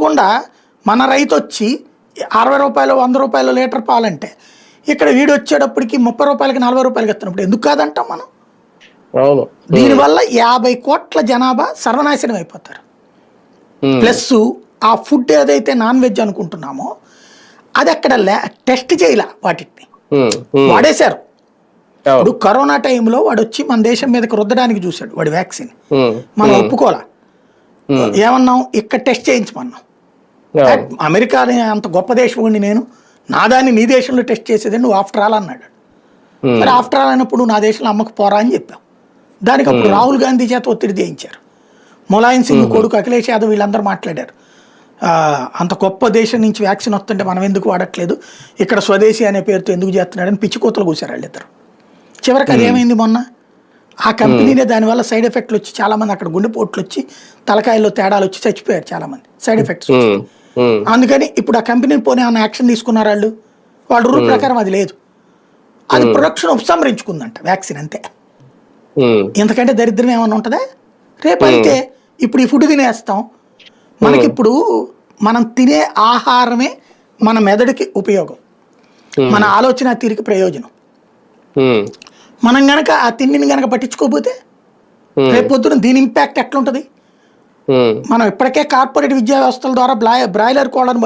ఎదురుగుండా మన రైతు వచ్చి 60 రూపాయలు 100 రూపాయలు లీటర్ పాలంటే ఇక్కడ వీడు వచ్చేటప్పటికి 30 రూపాయలకి 40 రూపాయలకి ఇస్తున్నప్పుడు ఎందుకు కాదంటాం మనం? దీనివల్ల 50 కోట్ల జనాభా సర్వనాశనం అయిపోతారు. ప్లస్ ఆ ఫుడ్ ఏదైతే నాన్ వెజ్ అనుకుంటున్నామో అది అక్కడ టెస్ట్ చేయలే, వాటిని వాడేశారు. ఇప్పుడు కరోనా టైంలో వాడు వచ్చి మన దేశం మీదకి రుద్దడానికి చూశాడు వాడి వ్యాక్సిన్, మనం ఒప్పుకోలే. ఏమన్నాం, ఇక్కడ టెస్ట్ చేయించమన్నాం. అమెరికా అంత గొప్ప దేశం ఉండి నేను నా దాన్ని నీ దేశంలో టెస్ట్ చేసేది నువ్వు ఆఫ్టర్ ఆల్ అన్నాడు. సరే ఆఫ్టర్ ఆల్ అయినప్పుడు నా దేశంలో అమ్మకు పోరా అని చెప్పాం. దానికి అప్పుడు రాహుల్ గాంధీ చేత ఒత్తిడి చేయించారు. ములాయం సింగ్ కొడుకు అఖిలేష్ యాదవ్ వీళ్ళందరూ మాట్లాడారు, అంత గొప్ప దేశం నుంచి వ్యాక్సిన్ వస్తుంటే మనం ఎందుకు వాడట్లేదు, ఇక్కడ స్వదేశీ అనే పేరుతో ఎందుకు చేస్తున్నాడని పిచ్చి కూతలు కూశారు వాళ్ళిద్దరు. చివరికి అదేమైంది, మొన్న ఆ కంపెనీనే దానివల్ల సైడ్ ఎఫెక్ట్లు వచ్చి చాలామంది అక్కడ గుండెపోట్లు వచ్చి తలకాయల్లో తేడాలు వచ్చి చచ్చిపోయారు చాలామంది, సైడ్ ఎఫెక్ట్స్. అందుకని ఇప్పుడు ఆ కంపెనీని పోనీ ఏమైనా యాక్షన్ తీసుకున్నారు వాళ్ళు, వాళ్ళ రూల్ ప్రకారం అది లేదు. అది ప్రొడక్షన్ ఉపసంహరించుకుందంట వ్యాక్సిన్, అంతే. ఎందుకంటే దరిద్రం ఏమైనా ఉంటుందా? రేపు అయితే ఇప్పుడు ఈ ఫుడ్ తినేస్తాం, మనకి ఇప్పుడు మనం తినే ఆహారమే మన మెదడుకి ఉపయోగం, మన ఆలోచన తీరికి ప్రయోజనం. మనం గనక ఆ తిండిని గనక పట్టించుకోకపోతే రేపు పొద్దున దీని ఇంపాక్ట్ ఎట్లుంటుంది? మనం ఇప్పటికే కార్పొరేట్ విద్యా వ్యవస్థల ద్వారా బ్రాయిలర్ కోళ్ళను